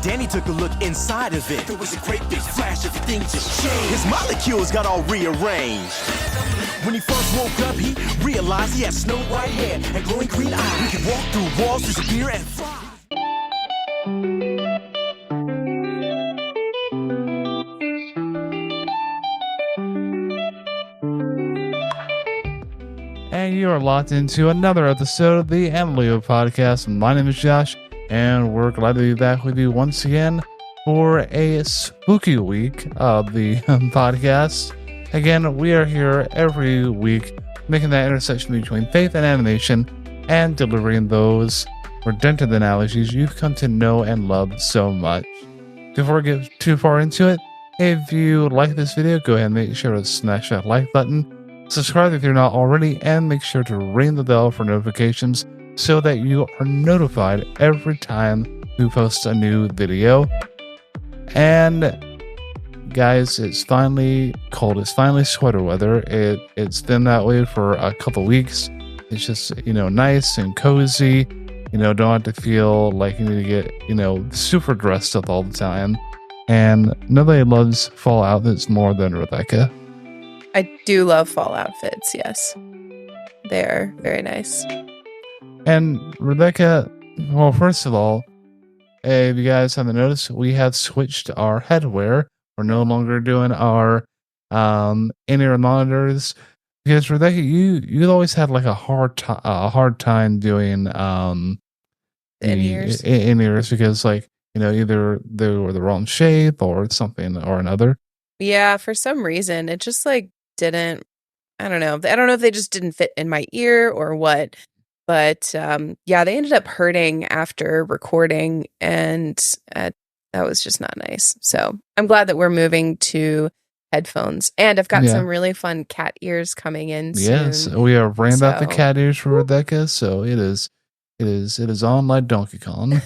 Danny took a look inside of it. There was a great big flash, everything just changed. His molecules got all rearranged. When he first woke up, he realized he had snow white hair and glowing green eyes. He could walk through walls, disappear, and fly. And you are locked into another episode of the Leo podcast. My name is Josh, and we're glad to be back with you once again for a spooky week of the podcast. Again, we are here every week making that intersection between faith and animation and delivering those redemptive analogies you've come to know and love so much. Before we get too far into it, if you like this video, go ahead and make sure to smash that like button. Subscribe if you're not already, and make sure to ring the bell for notifications so that you are notified every time we post a new video. And guys, it's finally cold. It's finally sweater weather. It's been that way for a couple weeks. It's just, nice and cozy. Don't have to feel like you need to get, super dressed up all the time. And nobody loves fall outfits more than Rebecca. I do love fall outfits, yes. They're very nice. And Rebecca, well, first of all, if you guys haven't noticed, we have switched our headwear. We're no longer doing our in-ear monitors. Because Rebecca, you always had like a hard time doing in-ears. In-ears because either they were the wrong shape or something or another. Yeah, for some reason, it just didn't, I don't know if they just didn't fit in my ear or what, but they ended up hurting after recording, and that was just not nice. So I'm glad that we're moving to headphones, and I've got some really fun cat ears coming in soon. Yes, we are bringing back the cat ears for Rebecca, so it is on like Donkey Kong.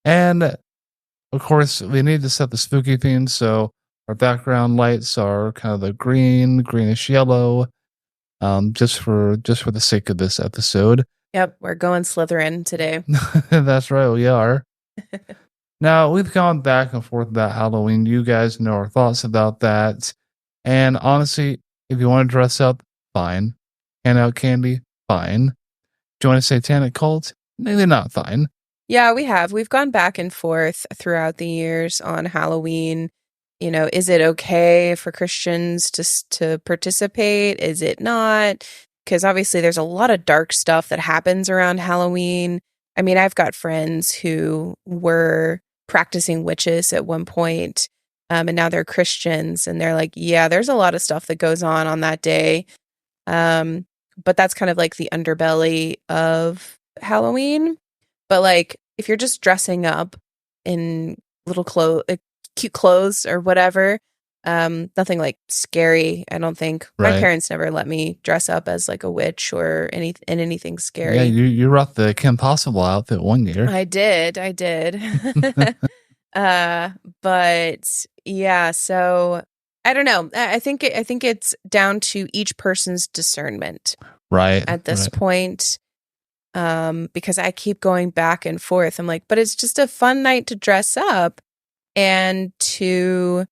And of course, we need to set the spooky theme, so our background lights are kind of the greenish yellow, just for the sake of this episode. Yep, we're going Slytherin today. That's right, we are. Now, we've gone back and forth about Halloween. You guys know our thoughts about that. And honestly, if you want to dress up, fine. Hand out candy, fine. Join a satanic cult, maybe not fine. Yeah, we have. We've gone back and forth throughout the years on Halloween. Is it okay for Christians to participate? Is it not? Because obviously there's a lot of dark stuff that happens around Halloween. I mean, I've got friends who were practicing witches at one point, and now they're Christians, and they're like, yeah, there's a lot of stuff that goes on that day. But that's kind of like the underbelly of Halloween. But if you're just dressing up in little cute clothes or whatever, nothing scary, I don't think. Right. My parents never let me dress up as a witch or anything scary. Yeah, you rocked the Kim Possible outfit one year. I did. But yeah, so I don't know. I think it's down to each person's discernment, right? At this point. Because I keep going back and forth. I'm like, but it's just a fun night to dress up and to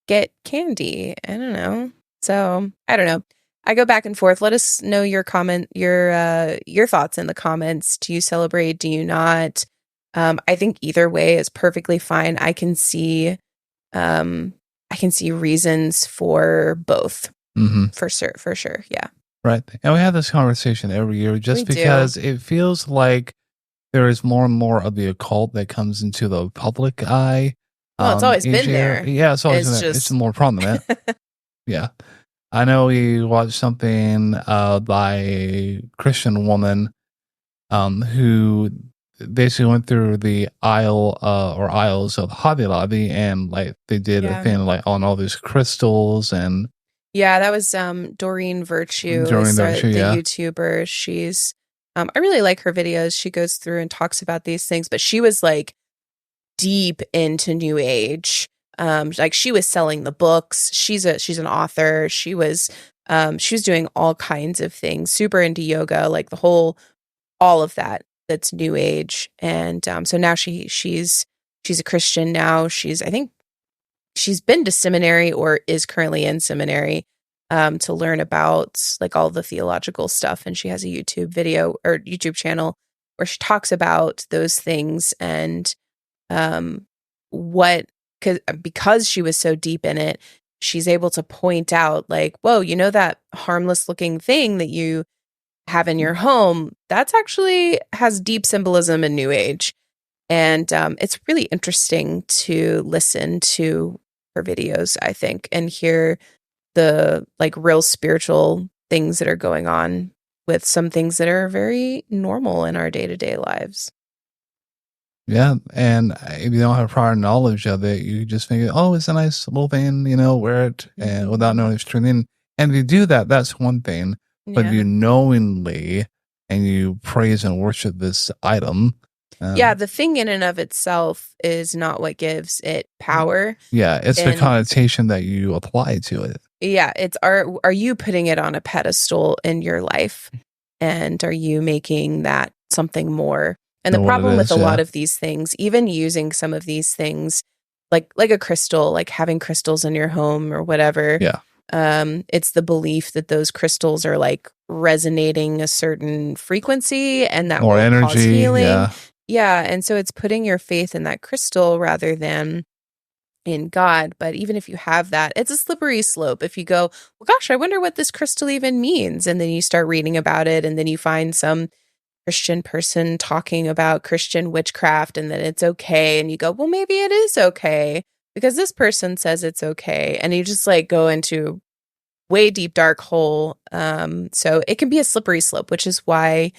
get candy. I don't know. So I don't know. I go back and forth. Let us know your thoughts in the comments. Do you celebrate? Do you not? I think either way is perfectly fine. I can see reasons for both. Mm-hmm. For sure. Yeah. Right. And we have this conversation every year just because it feels like there is more and more of the occult that comes into the public eye. Well, it's always been there. Yeah, it's always been there. It's more prominent. Yeah. I know we watched something by a Christian woman who basically went through the aisles of Hobby Lobby, and they did a thing on all these crystals and. Yeah, that was Doreen Virtue, the YouTuber. She's, I really like her videos. She goes through and talks about these things, but she was deep into New Age. She was selling the books. She's an author. She was doing all kinds of things. Super into yoga, all of that. that's New Age, and so now she's a Christian now. I think she's been to seminary or is currently in seminary to learn about like all the theological stuff, and she has a YouTube channel where she talks about those things and because she was so deep in it, she's able to point out like, whoa, that harmless looking thing that you have in your home, that's actually has deep symbolism in New Age. And it's really interesting to listen to her videos, I think, and hear the like real spiritual things that are going on with some things that are very normal in our day-to-day lives. Yeah, and if you don't have prior knowledge of it, you just think, oh, it's a nice little thing, wear it, and without knowing it's true. And if you do that, that's one thing. But if you knowingly and you praise and worship this item, the thing in and of itself is not what gives it power. Yeah, it's the connotation that you apply to it. Yeah, it's are you putting it on a pedestal in your life, and are you making that something more? And the problem with a lot of these things, even using some of these things, like a crystal, like having crystals in your home or whatever. Yeah. It's the belief that those crystals are like resonating a certain frequency and that will cause healing. Yeah. And so it's putting your faith in that crystal rather than in God. But even if you have that, it's a slippery slope. If you go, well, gosh, I wonder what this crystal even means. And then you start reading about it, and then you find some Christian person talking about Christian witchcraft and that it's okay. And you go, well, maybe it is okay because this person says it's okay. And you just like go into way deep, dark hole. So it can be a slippery slope, which is why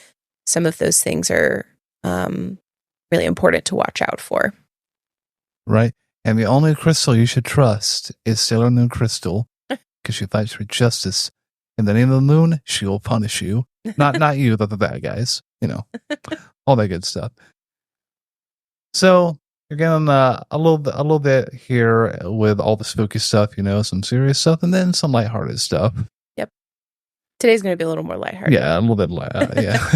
some of those things are really important to watch out for. Right. And the only crystal you should trust is Sailor Moon Crystal because she fights for justice. In the name of the moon, she will punish you. Not you, the bad guys. All that good stuff. So again, a little bit here with all the spooky stuff, some serious stuff, and then some lighthearted stuff. Yep. Today's going to be a little more lighthearted. Yeah, a little bit light. Yeah,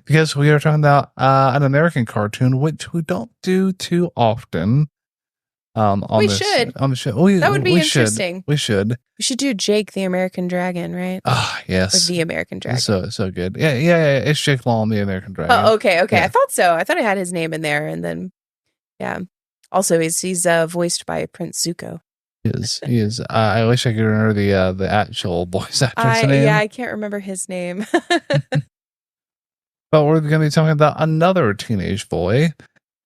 because we are talking about an American cartoon, which we don't do too often. On the show. That would be interesting. We should do Jake the American Dragon, right? Ah, yes. Or the American Dragon. So good. Yeah. It's Jake Long, the American Dragon. Oh, okay. Yeah. I thought so. I thought I had his name in there, and then Also, he's voiced by Prince Zuko. He is. I wish I could remember the actual voice actor's name. Yeah, I can't remember his name. But we're going to be talking about another teenage boy,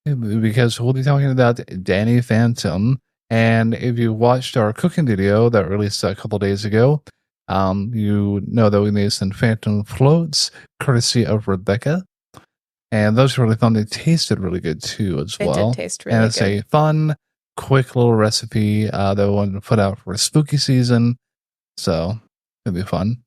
because we'll be talking about Danny Phantom. And if you watched our cooking video that released a couple days ago, you know that we made some phantom floats courtesy of Rebecca. And those were really fun. They tasted really good too as well. They did taste really good. And it's a fun, quick little recipe that we wanted to put out for a spooky season. So it'll be fun.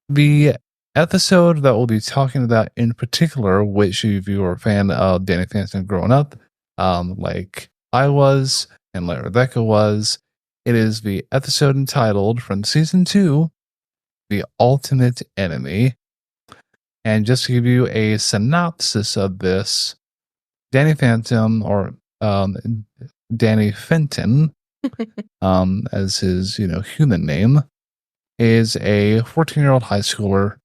The episode that we'll be talking about in particular, which if you are a fan of Danny Phantom growing up, like I was and like Rebecca was, it is the episode entitled from season 2, The Ultimate Enemy. And just to give you a synopsis of this, Danny Phantom, or Danny Fenton, as his human name, is a 14-year-old high schooler,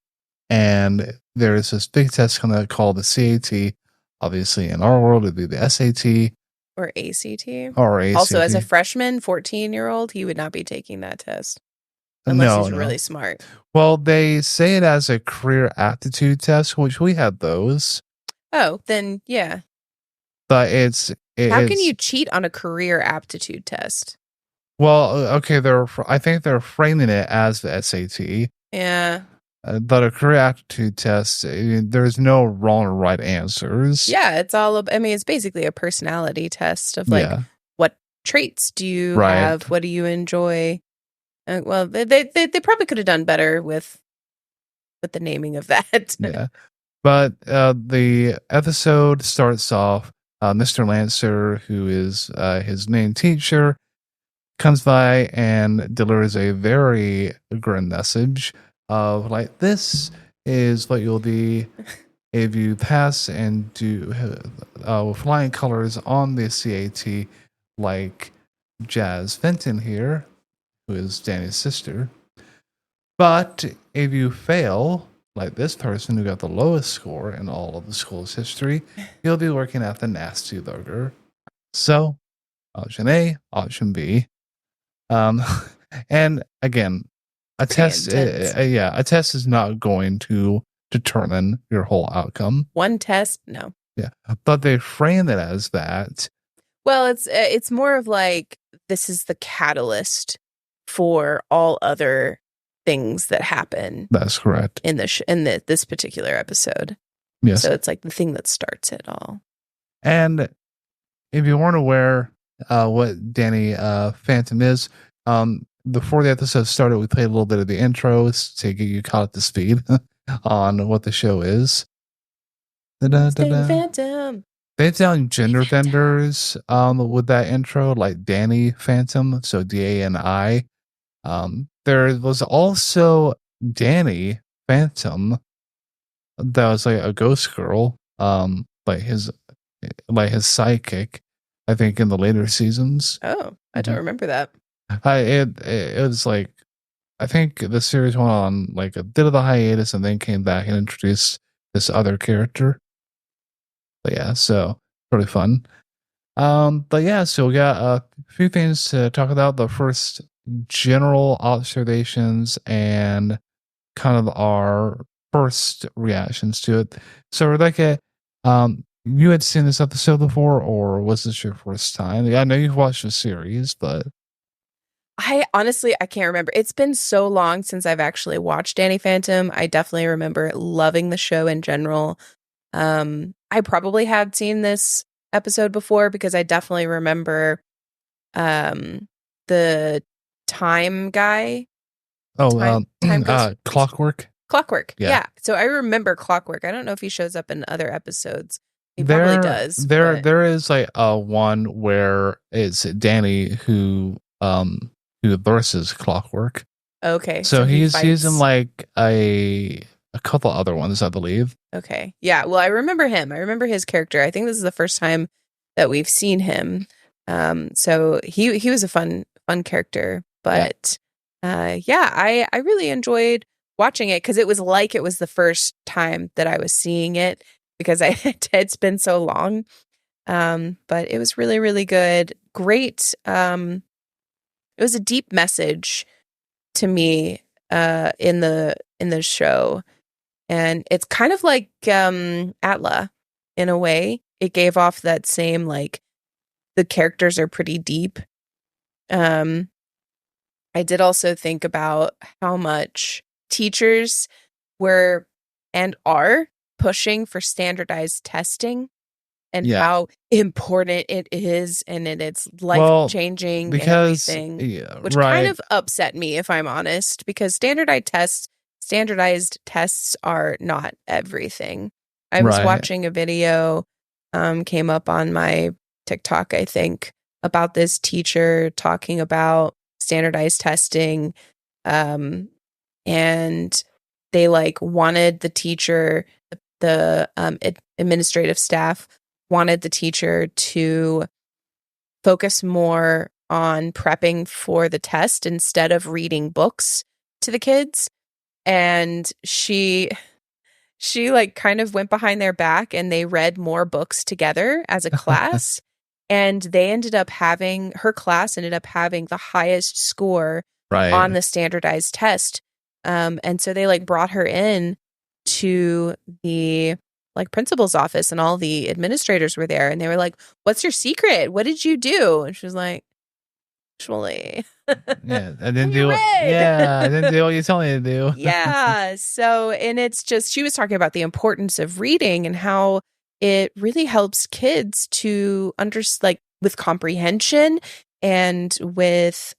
and there is this big test called the CAT. Obviously, in our world, it'd be the SAT. Or ACT. Or ACT. Also, as a freshman, 14-year-old, he would not be taking that test. Unless he's really smart. Well, they say it as a career aptitude test, which we had those. Oh, then yeah. But how can you cheat on a career aptitude test? Well, okay, I think they're framing it as the SAT. Yeah. But a career aptitude test, there's no wrong or right answers. Yeah, it's basically a personality test of what traits do you have? What do you enjoy? Well, they probably could have done better with the naming of that. Yeah. But the episode starts off, Mr. Lancer, who is his main teacher, comes by and delivers a very grim message of like, this is what you'll be if you pass and do with flying colors on the CAT, like Jazz Fenton here, who is Danny's sister. But if you fail, like this person who got the lowest score in all of the school's history, you'll be working at the Nasty Burger. So, option A, option B. And again, a test is not going to determine your whole outcome. One test, no. Yeah, but they frame it as that. Well, it's more of like this is the catalyst for all other things that happen. That's correct. In this particular episode. Yes. So it's like the thing that starts it all. And if you weren't aware what Danny Phantom is, before the episode started, we played a little bit of the intros to get you caught up to speed on what the show is. Phantom. They found gender benders with that intro, like Danny Phantom, so Dani. There was also Danny Phantom that was like a ghost girl, like his sidekick, I think, in the later seasons. Oh, I don't remember that. It was like, I think the series went on like a bit of a hiatus and then came back and introduced this other character. But yeah, so pretty fun. But yeah, so we got a few things to talk about. The first, general observations and kind of our first reactions to it. So Rebecca, you had seen this episode before, or was this your first time? Yeah, I know you've watched the series, but I can't remember. It's been so long since I've actually watched Danny Phantom. I definitely remember loving the show in general. I probably had seen this episode before because I definitely remember the time guy. Clockwork. Clockwork. Yeah. So I remember Clockwork. I don't know if he shows up in other episodes. He probably does. There is like one where it's Danny who versus Clockwork. Okay. So he's in like a couple other ones, I believe. Okay. Yeah. Well, I remember him. I remember his character. I think this is the first time that we've seen him. So he was a fun character. But I really enjoyed watching it because it was like it was the first time that I was seeing it because it's been so long. But it was really, really good. Great. It was a deep message to me in the show. And it's kind of like Atla in a way. It gave off that same, like, the characters are pretty deep. I did also think about how much teachers were and are pushing for standardized testing and how important it is and it's life-changing and everything, which kind of upset me, if I'm honest, because standardized tests are not everything. I was watching a video, came up on my TikTok, I think, about this teacher talking about standardized testing, and they wanted the teacher, the administrative staff wanted the teacher to focus more on prepping for the test instead of reading books to the kids. And she kind of went behind their back and they read more books together as a class. And her class ended up having the highest score on the standardized test. And so they brought her in to the principal's office, and all the administrators were there, and they were like, "What's your secret? What did you do?" And she was like, "Actually, I didn't do what you told me to do." Yeah. So, and it's just, she was talking about the importance of reading and how it really helps kids to understand, with comprehension and with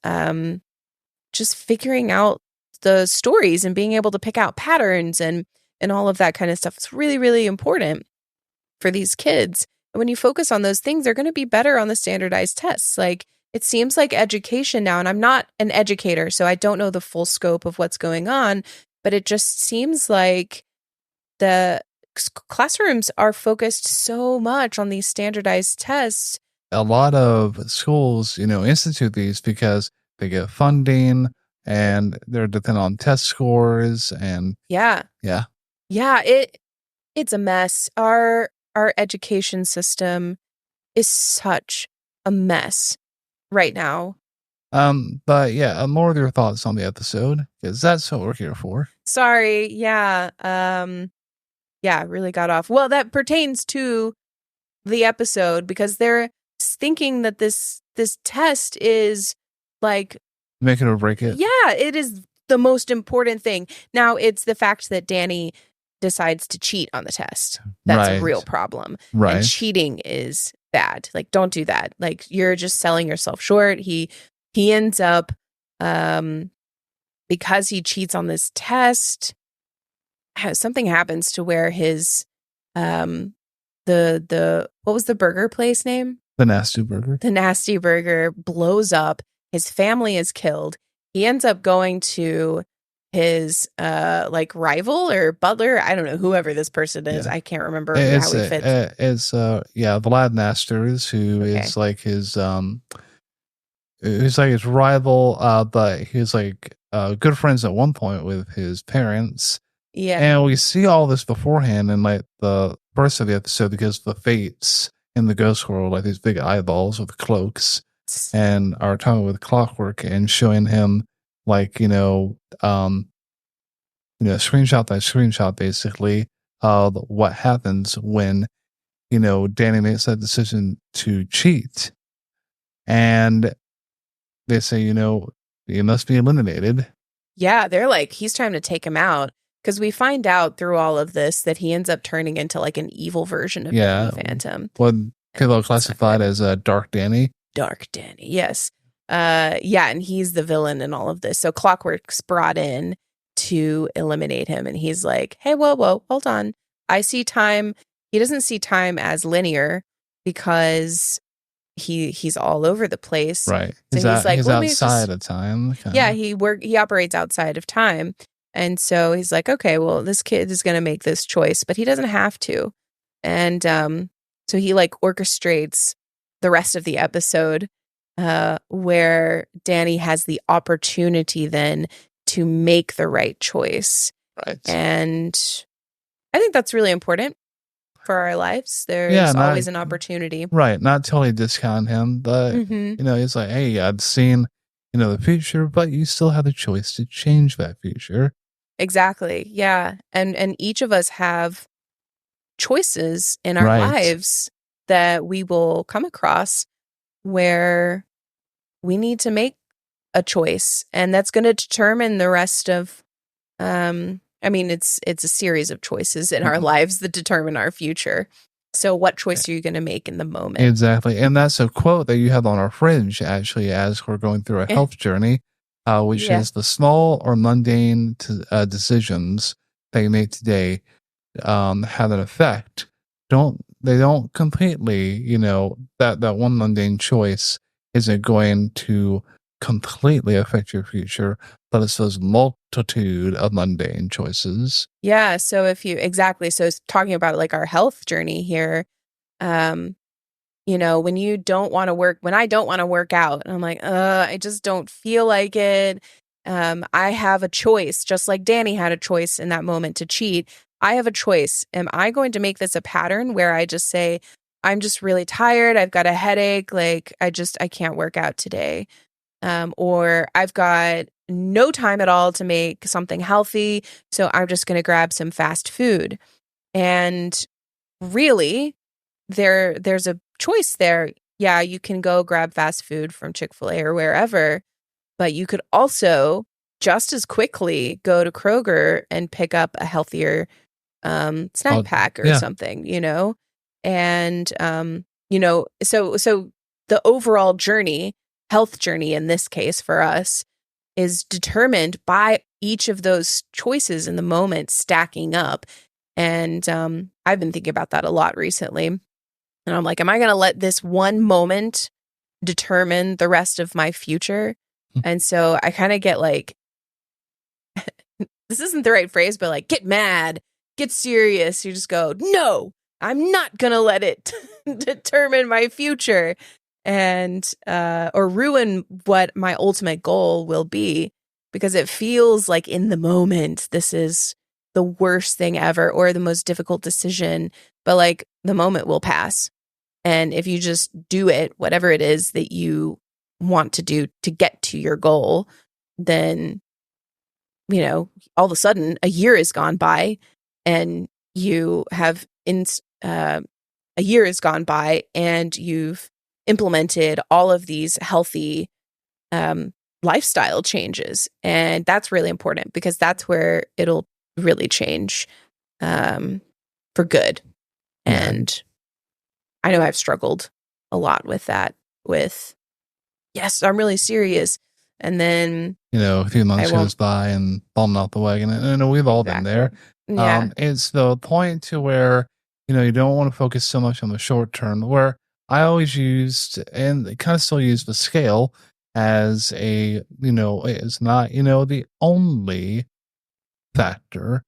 just figuring out the stories and being able to pick out patterns and all of that kind of stuff. It's really, really important for these kids. And when you focus on those things, they're going to be better on the standardized tests. It seems like education now, and I'm not an educator, so I don't know the full scope of what's going on, but it just seems like the classrooms are focused so much on these standardized tests. A lot of schools, institute these because they get funding and they're dependent on test scores and Yeah. yeah. It's a mess. Our education system is such a mess right now. But yeah, more of your thoughts on the episode, because that's what we're here for. Sorry, yeah. Really got off. Well, that pertains to the episode because they're thinking that this test is like make it or break it. Yeah, it is the most important thing. Now, it's the fact that Danny decides to cheat on the test. That's a real problem. Right. And cheating is bad. Like, don't do that. Like, you're just selling yourself short. He ends up, because he cheats on this test, something happens to where his, what was the burger place name? The Nasty Burger. The Nasty Burger blows up. His family is killed. He ends up going to his rival or butler. I don't know, whoever this person is. I can't remember how he fits. It's the Lad Masters, who is like his who's like his rival, but he's like good friends at one point with his parents. Yeah. And we see all this beforehand in like the first of the episode because the fates in the ghost world, like these big eyeballs with cloaks, and are talking with Clockwork and showing him screenshot by screenshot basically of what happens when Danny makes that decision to cheat, and they say he must be eliminated. Yeah, they're like, he's trying to take him out, because we find out through all of this that he ends up turning into like an evil version of Danny Phantom. What Kilo classified as Dark Danny. Dark Danny, yes. And he's the villain in all of this. So Clockwork's brought in to eliminate him, and he's like, hey, whoa, hold on. I see time. He doesn't see time as linear because he's all over the place. Right. So he's outside of time. Yeah, he operates outside of time. And so he's like, okay, well, this kid is going to make this choice, but he doesn't have to. And so he orchestrates the rest of the episode where Danny has the opportunity then to make the right choice. Right. And I think that's really important for our lives. There's always an opportunity. Right. Not totally discount him, but, he's like, hey, I've seen, the future, but you still have the choice to change that future. Exactly. Yeah. And each of us have choices in our lives that we will come across where we need to make a choice, and that's going to determine the rest of it's a series of choices in our lives that determine our future. So what choice are you going to make in the moment? Exactly. And that's a quote that you have on our fridge, actually, as we're going through a health journey, which is the small or mundane decisions that you make today have an effect. They don't completely, that one mundane choice isn't going to completely affect your future, but it's those multitude of mundane choices. Yeah. So so it's talking about our health journey here, when you don't want to work, when I don't want to work out, I'm like, I just don't feel like it. I have a choice, just like Danny had a choice in that moment to cheat. I have a choice. Am I going to make this a pattern where I just say, I'm just really tired, I've got a headache, I can't work out today? Or I've got no time at all to make something healthy, so I'm just going to grab some fast food. And really, there's a choice there. Yeah, you can go grab fast food from Chick-fil-A or wherever, but you could also just as quickly go to Kroger and pick up a healthier snack pack or something, And so the overall journey, health journey in this case for us, is determined by each of those choices in the moment stacking up. And I've been thinking about that a lot recently. And I'm like, am I going to let this one moment determine the rest of my future? And so I kind of get this isn't the right phrase, but get mad, gets serious, you just go, no, I'm not going to let it determine my future and or ruin what my ultimate goal will be, because it feels like in the moment this is the worst thing ever or the most difficult decision, but like the moment will pass. And if you just do it, whatever it is that you want to do to get to your goal, then, you know, all of a sudden a year has gone by and you have a year has gone by and you've implemented all of these healthy lifestyle changes. And that's really important because that's where it'll really change for good. Yeah. And I know I've struggled a lot with that, with, yes, I'm really serious. And then, a few months goes by and falling off the wagon. And we've all been there. Yeah. It's the point to where, you don't want to focus so much on the short term, where I always used and kind of still use the scale as a, it's not, the only factor,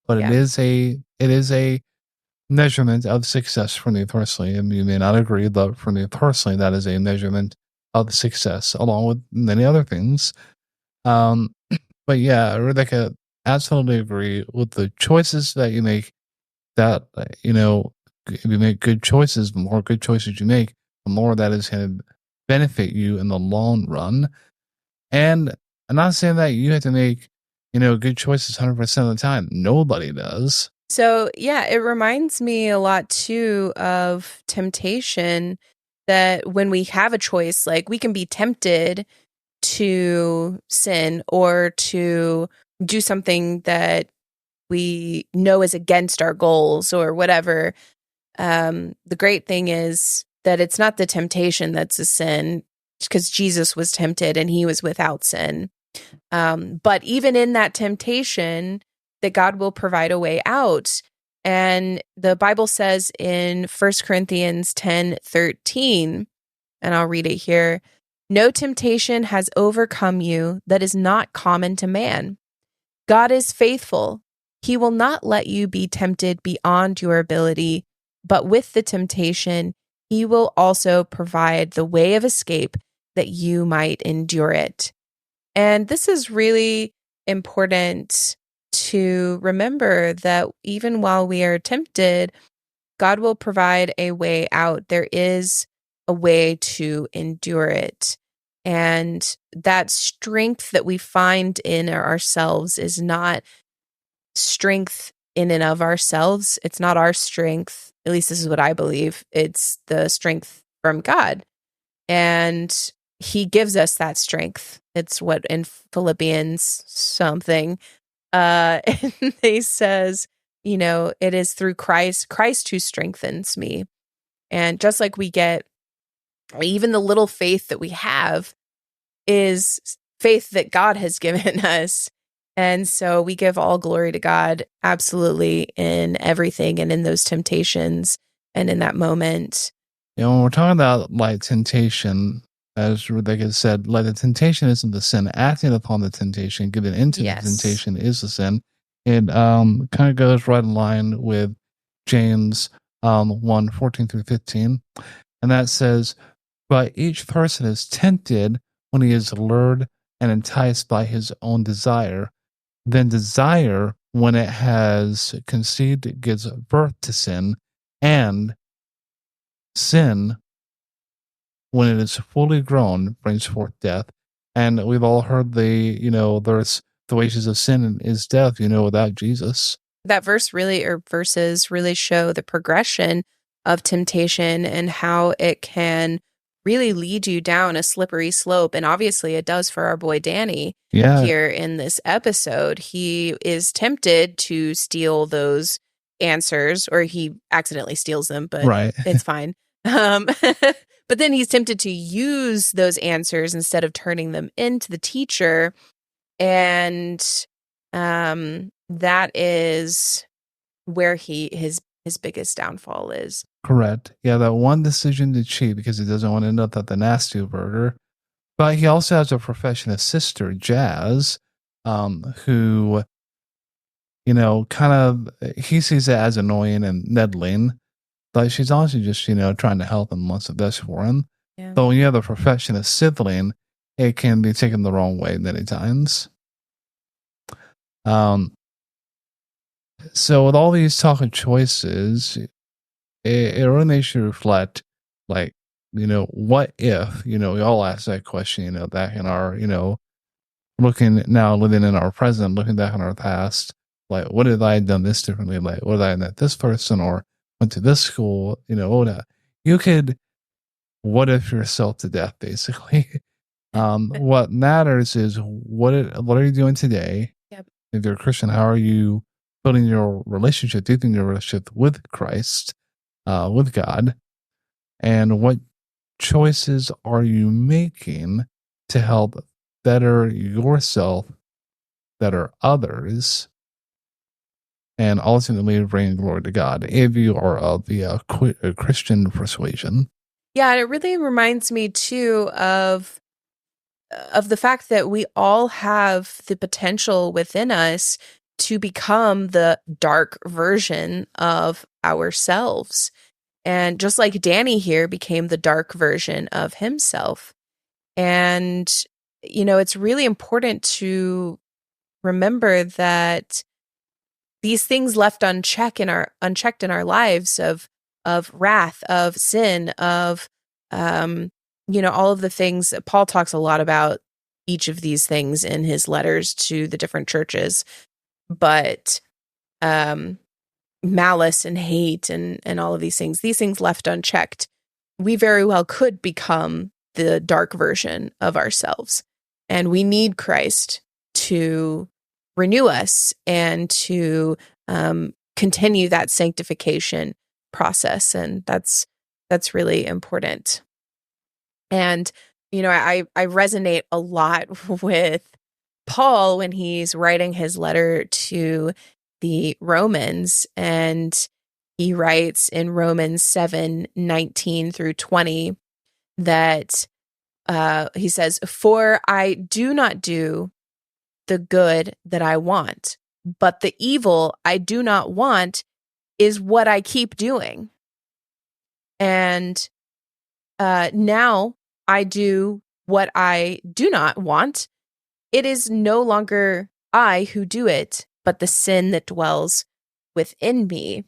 but Yeah. it is a measurement of success for me personally. And you may not agree, but for me personally, that is a measurement of success, along with many other things. But yeah, Rebecca, absolutely agree with the choices that you make. That if you make good choices, the more good choices you make, the more that is going to benefit you in the long run. And I'm not saying that you have to make good choices 100% of the time. Nobody does. So yeah, it reminds me a lot too of temptation, that when we have a choice, like we can be tempted to sin or to do something that we know is against our goals or whatever. The great thing is that it's not the temptation that's a sin, because Jesus was tempted and he was without sin. But even in that temptation, that God will provide a way out. And the Bible says in 1 Corinthians 10:13, and I'll read it here, "No temptation has overcome you that is not common to man. God is faithful. He will not let you be tempted beyond your ability, but with the temptation, he will also provide the way of escape that you might endure it." And this is really important to remember, that even while we are tempted, God will provide a way out. There is a way to endure it. And that strength that we find in ourselves is not strength in and of ourselves. It's not our strength. At least this is what I believe. It's the strength from God. And he gives us that strength. It's what in Philippians something, and they says, it is through Christ who strengthens me. And just like we get, even the little faith that we have is faith that God has given us. And so we give all glory to God, absolutely, in everything and in those temptations and in that moment. When we're talking about like temptation, as Rebecca said, like the temptation isn't the sin. Acting upon the temptation, giving into the temptation is the sin. It kind of goes right in line with James 1:14-15. And that says, "But each person is tempted when he is lured and enticed by his own desire. Then desire, when it has conceived, gives birth to sin. And sin, when it is fully grown, brings forth death." And we've all heard there's the wages of sin is death, without Jesus. That verses really show the progression of temptation and how it can really lead you down a slippery slope. And obviously it does for our boy Danny here in this episode. He is tempted to steal those answers, or he accidentally steals them, but it's fine. But then he's tempted to use those answers instead of turning them into the teacher. And that is where his biggest downfall is. Correct. Yeah, that one decision to cheat because he doesn't want to end up at the nasty burger. But he also has a professional sister, Jazz, who kind of, he sees it as annoying and meddling, but she's honestly just, trying to help and wants the best for him. Yeah. But when you have a perfectionist sibling, it can be taken the wrong way many times. So with all these talk of choices, it really makes you reflect, like, what if, we all ask that question, back in our, living in our present, looking back on our past, like, what if I had done this differently? Like, what if I had met this person or went to this school? You could, what if yourself to death, basically. What matters is what are you doing today? Yep. If you're a Christian, how are you building your relationship, deepening your relationship with Christ, with God? And what choices are you making to help better yourself, better others, and ultimately bring glory to God if you are of the Christian persuasion? Yeah, and it really reminds me too of the fact that we all have the potential within us to become the dark version of ourselves. And just like Danny here became the dark version of himself. And, it's really important to remember that these things left unchecked in our lives of wrath, of sin, of all of the things that Paul talks a lot about each of these things in his letters to the different churches, but malice and hate and all of these things left unchecked, we very well could become the dark version of ourselves. And we need Christ to renew us and to continue that sanctification process. And that's really important. And, I resonate a lot with Paul when he's writing his letter to the Romans, and he writes in Romans 7:19 through 20 that he says, "For I do not do the good that I want, but the evil I do not want is what I keep doing. And now I do what I do not want. It is no longer I who do it, but the sin that dwells within me."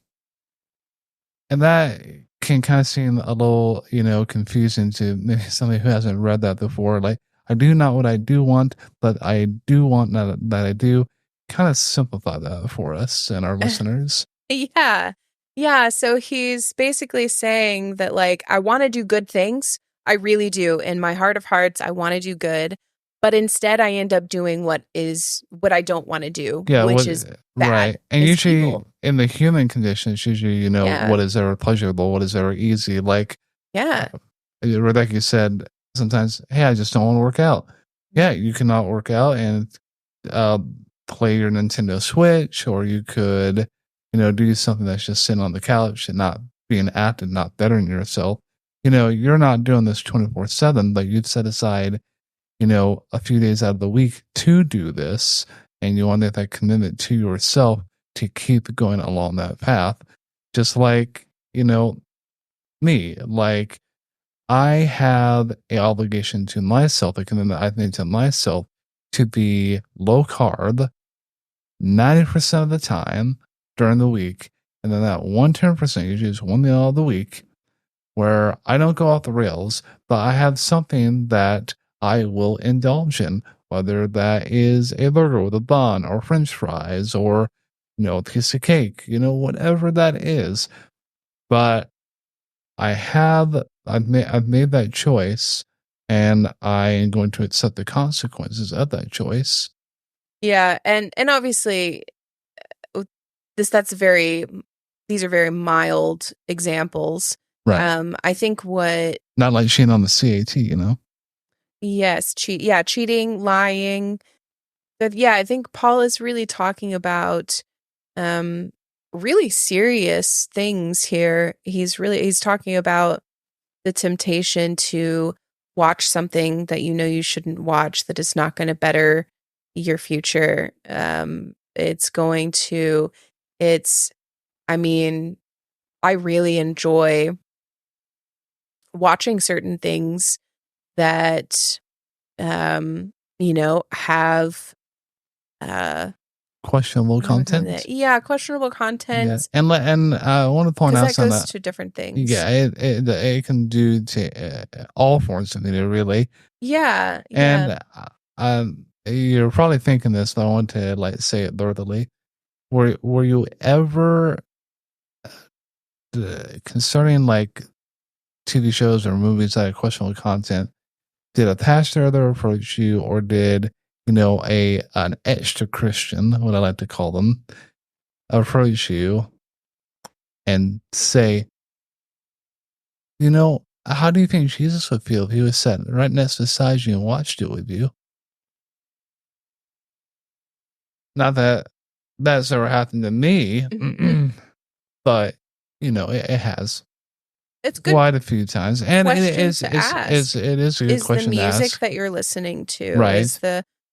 And that can kind of seem a little, confusing to maybe somebody who hasn't read that before. Like, I do not what I do want, but I do want that I do. Kind of simplify that for us and our listeners. Yeah. Yeah. So he's basically saying that, like, I want to do good things. I really do. In my heart of hearts, I want to do good. But instead, I end up doing what I don't want to do, which is bad. Right. And usually evil. in the human condition, it's usually, what is ever pleasurable, what is ever easy. Like, Rebecca, you said sometimes, hey, I just don't want to work out. Yeah, you cannot work out and play your Nintendo Switch, or you could, do something that's just sitting on the couch and not being active, not bettering yourself. You're not doing this 24/7, but you'd set aside, a few days out of the week to do this, and you want to make that commitment to yourself to keep going along that path. Just like, me, like, I have an obligation to myself, a commitment I've made to myself to be low carb 90% of the time during the week. And then that 110%, usually is one meal of the week, where I don't go off the rails, but I have something that I will indulge in, whether that is a burger with a bun or French fries or, a piece of cake, whatever that is. But I've made that choice, and I am going to accept the consequences of that choice. Yeah, and obviously these are very mild examples. Right. I think not like cheating on the CAT, Yes, cheating, lying. But yeah, I think Paul is really talking about really serious things here. He's talking about the temptation to watch something that you shouldn't watch, that is not going to better your future. It's going to, I mean, I really enjoy watching certain things that, have, Questionable content. questionable Yeah, content, and I want to point because out that some goes that. to different things. Yeah, it can do to all forms of media, really. Yeah. And you're probably thinking this, but I want to like say it thoroughly. Were you ever concerning like TV shows or movies that are questionable content? Did a pastor ever approach you, or did an extra Christian, what I like to call them, approach you and say, how do you think Jesus would feel if he was sat right next beside you and watched it with you? Not that that's ever happened to me, but it has It's good quite a few times, and it question is to ask. it is a good Is the question to music ask, that you're listening to, right?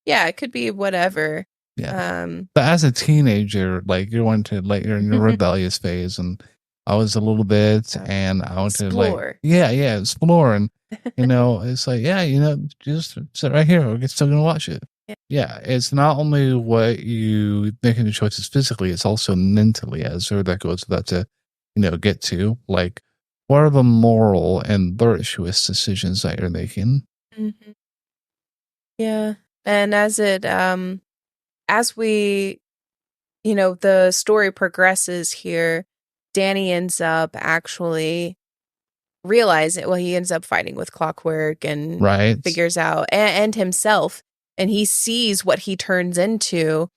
it could be whatever. Yeah, but as a teenager, like you're in your rebellious phase, and I was a little bit, and I want to explore. explore, and it's like just sit right here. We're still gonna watch it. Yeah, it's not only what you making the choices physically; it's also mentally, as that goes without to get to. Like, what are the moral and virtuous decisions that you're making? Mm-hmm. Yeah, and as we, the story progresses here, Danny ends up actually realizing, well, he ends up fighting with Clockwork and Right. figures out, and himself, and he sees what he turns into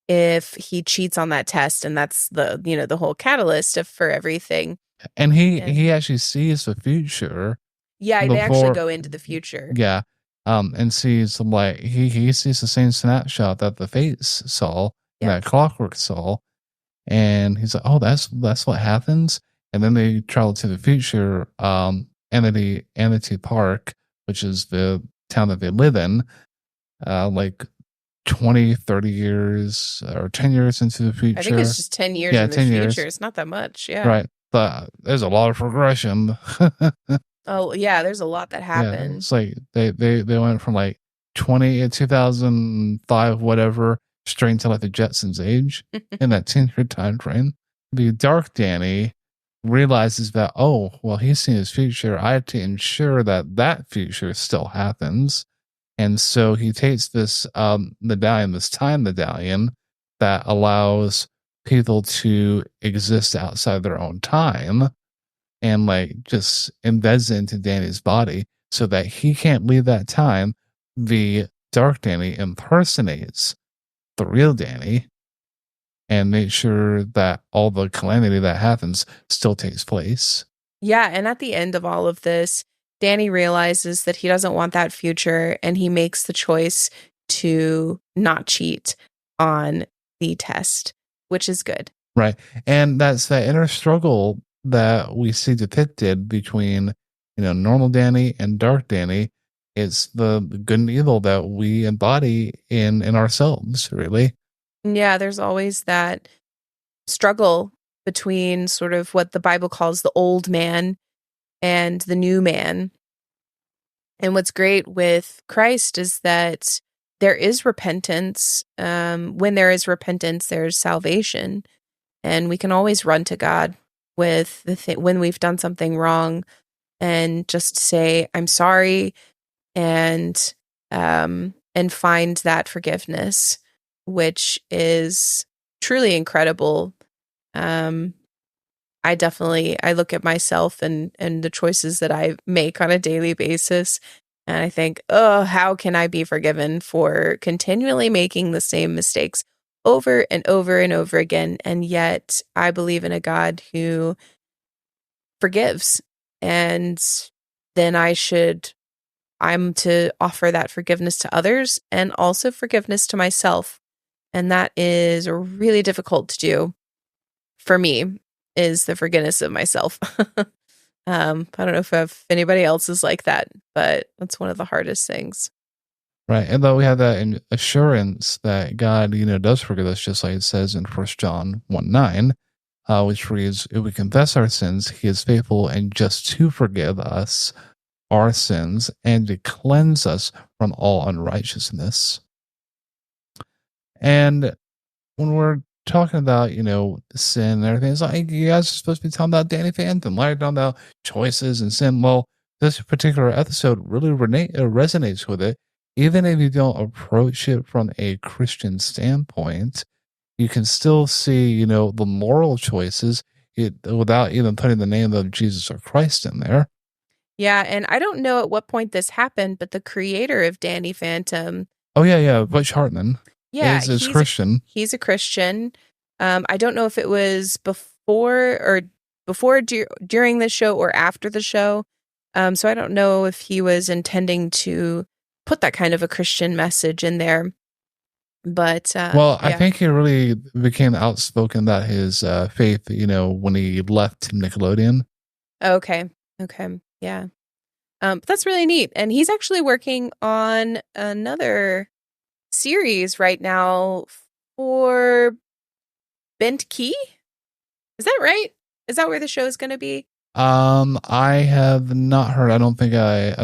if he cheats on that test, and that's the whole catalyst for everything. And he actually sees the future. Yeah, they actually go into the future. Yeah. And sees like he sees the same snapshot that the Fates saw, that Clockwork saw, and he's like, oh, that's what happens. And then they travel to the future, Amity Park, which is the town that they live in, like 20, 30 years or 10 years into the future. I think it's just 10 years in the 10 future. years. It's not that much. Yeah. Right. But there's a lot of progression. Oh, yeah. There's a lot that happened. Yeah, it's like they went from like 2005, whatever, straight into like the Jetsons age in that 10-year time frame. The Dark Danny realizes that, oh, well, he's seen his future. I have to ensure that future still happens. And so he takes this medallion, this time medallion, that allows people to exist outside their own time, and like just embeds it into Danny's body so that he can't leave that time. The Dark Danny impersonates the real Danny and makes sure that all the calamity that happens still takes place. Yeah, and at the end of all of this, Danny realizes that he doesn't want that future, and he makes the choice to not cheat on the test, which is good. Right. And that's that inner struggle that we see depicted between, normal Danny and Dark Danny. It's the good and evil that we embody in ourselves, really. Yeah, there's always that struggle between sort of what the Bible calls the old man and the new man. And what's great with Christ is that there is repentance. When there is repentance, there's salvation. And we can always run to God with when we've done something wrong, and just say, I'm sorry, and find that forgiveness, which is truly incredible. I look at myself and the choices that I make on a daily basis, and I think, oh, how can I be forgiven for continually making the same mistakes over and over and over again? And yet I believe in a God who forgives, and then I'm to offer that forgiveness to others and also forgiveness to myself. And that is really difficult to do for me, is the forgiveness of myself. I don't know if anybody else is like that, but that's one of the hardest things. Right. And though we have that assurance that God, does forgive us, just like it says in 1 John 1:9, which reads, if we confess our sins, he is faithful and just to forgive us our sins and to cleanse us from all unrighteousness. And when we're talking about, sin and everything, it's like, you guys are supposed to be talking about Danny Phantom, like talking about choices and sin. Well, this particular episode really resonates with it. Even if you don't approach it from a Christian standpoint, you can still see, the moral choices without even putting the name of Jesus or Christ in there. Yeah, and I don't know at what point this happened, but the creator of Danny Phantom. Oh, yeah. Butch Hartman is Christian. He's a Christian. I don't know if it was before during the show or after the show. So I don't know if he was intending to put that kind of a Christian message in there. But I think he really became outspoken about his faith, when he left Nickelodeon. Okay. Yeah. But that's really neat. And he's actually working on another series right now for Bent Key. Is that right? Is that where the show is going to be? I have not heard. I don't think I've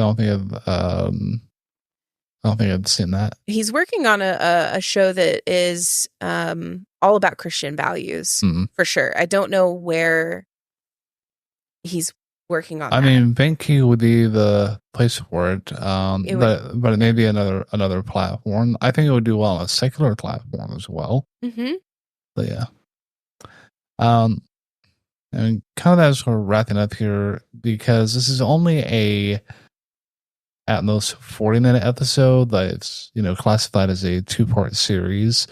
seen that. He's working on a show that is all about Christian values, for sure. I don't know where he's working on. I mean, Banky would be the place for it. But it may be another platform. I think it would do well on a secular platform as well. Mm-hmm. But yeah. And kind of as we're wrapping up here, because this is only at most 40-minute episode that's classified as a 2-part series,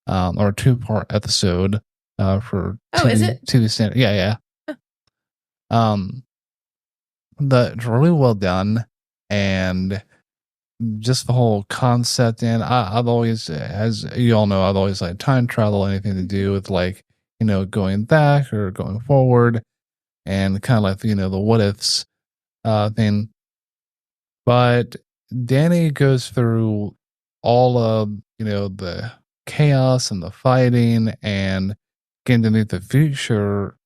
or a 2-part episode for TV, is it? TV standard. Yeah. Huh. That's really well done, and just the whole concept. And I've always, as you all know, I've always liked time travel, anything to do with going back or going forward, and kind of like the what ifs thing. But Danny goes through all of the chaos and the fighting and getting to meet the future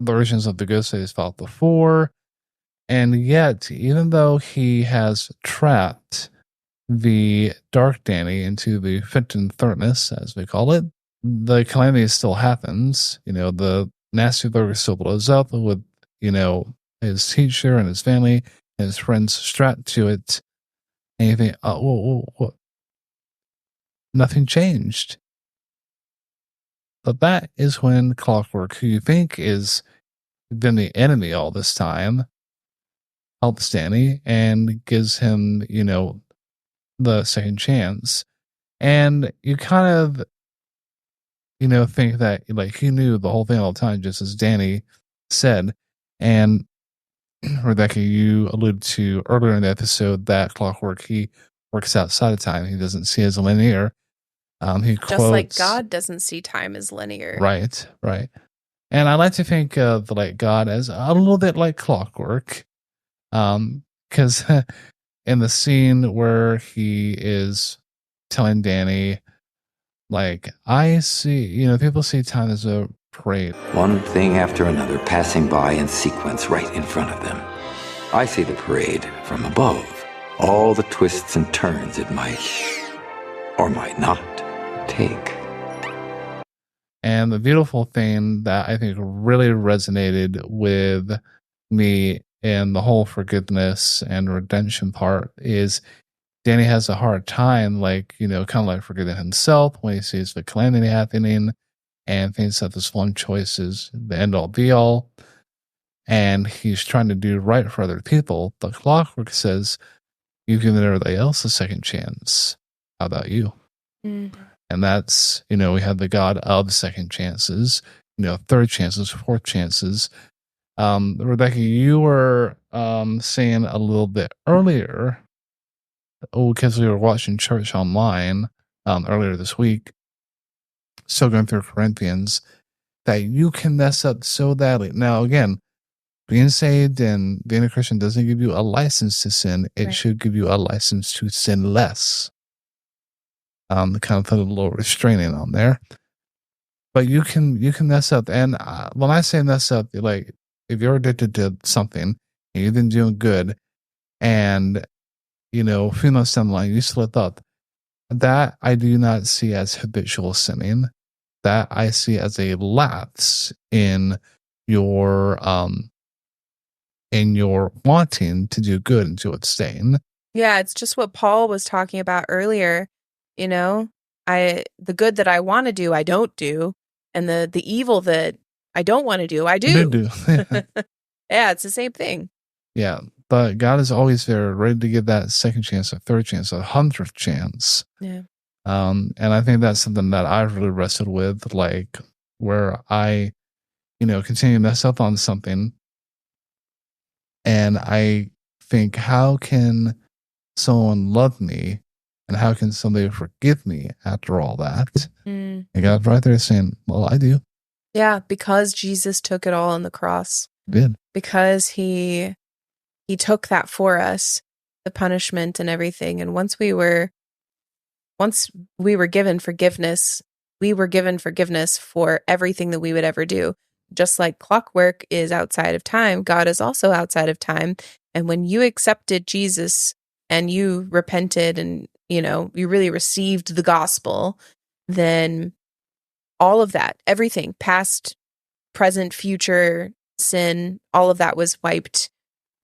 versions of the ghosts that he's fought before. And yet, even though he has trapped the Dark Danny into the Fenton Furnace, as we call it, the calamity still happens. The nasty burger still blows up with, his teacher and his family and his friends strapped to it. And you think, oh, whoa. Nothing changed. But that is when Clockwork, who you think is been the enemy all this time, helps Danny and gives him, the second chance. And you kind of, think that he knew the whole thing all the time, just as Danny said. And Rebecca, you alluded to earlier in the episode that Clockwork, he works outside of time. He doesn't see as linear. He just quotes, like God doesn't see time as linear. Right. And I like to think of God as a little bit like Clockwork. Because in the scene where he is telling Danny, I see, people see time as a parade. One thing after another passing by in sequence right in front of them. I see the parade from above. All the twists and turns it might, or might not, take. And the beautiful thing that I think really resonated with me in the whole forgiveness and redemption part is Danny has a hard time, kind of like forgiving himself when he sees the calamity happening and thinks that this one choice is the end all be all. And he's trying to do right for other people. But Clockwork says, you've given everybody else a second chance. How about you? Mm-hmm. And that's, we have the God of second chances, third chances, fourth chances. Rebecca, you were saying a little bit earlier, because we were watching church online earlier this week, still going through Corinthians, that you can mess up so badly. Now, again, being saved and being a Christian doesn't give you a license to sin. It should give you a license to sin less. kind of put a little restraining on there. But you can mess up. And when I say mess up, like if you're addicted to something and you've been doing good and, a few months down the line, you slip up, that I do not see as habitual sinning. That I see as a lapse in your wanting to do good and to abstain. Yeah, it's just what Paul was talking about earlier. The good that I want to do, I don't do. And the evil that I don't want to do, I do. Yeah, it's the same thing. Yeah, but God is always there, ready to give that second chance, a third chance, 100th chance. Yeah. And I think that's something that I've really wrestled with, like where I, continue to mess up on something. And I think, how can someone love me? And how can somebody forgive me after all that? And God's right there saying, well, I do. Yeah, because Jesus took it all on the cross. He did. Because he took that for us, the punishment and everything. And once we were given forgiveness, we were given forgiveness for everything that we would ever do. Just like clockwork is outside of time, God is also outside of time. And when you accepted Jesus and you repented and, you really received the gospel, then all of that, everything, past, present, future, sin, all of that was wiped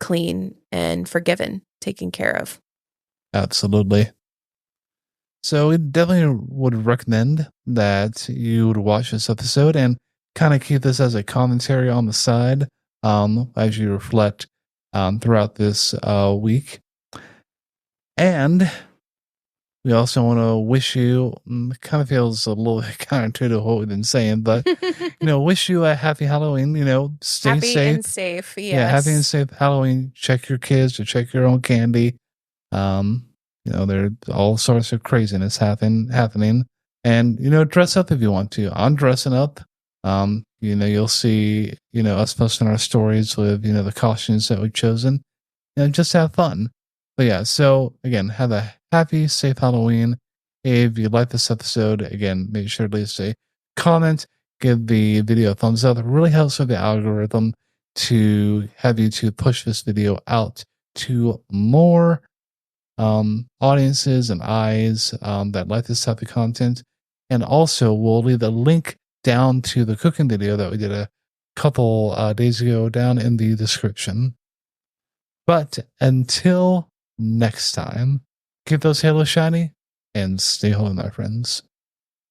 clean and forgiven, taken care of. Absolutely. So we definitely would recommend that you would watch this episode and kind of keep this as a commentary on the side as you reflect throughout this week. And we also want to wish you, kind of feels a little bit counterintuitive to what we've been saying, but, wish you a happy Halloween, stay happy safe. And safe, yes. Yeah, happy and safe Halloween. Check your kids or check your own candy. There's all sorts of craziness happening. And, dress up if you want to. I'm dressing up. You'll see, us posting our stories with, the costumes that we've chosen. Just have fun. But yeah, so again, have a happy, safe Halloween. If you like this episode, again, make sure to leave a comment, give the video a thumbs up. It really helps with the algorithm to have you to push this video out to more audiences and eyes that like this type of content. And also, we'll leave the link down to the cooking video that we did a couple days ago down in the description. But until next time, keep those halos shiny and stay holy, my friends.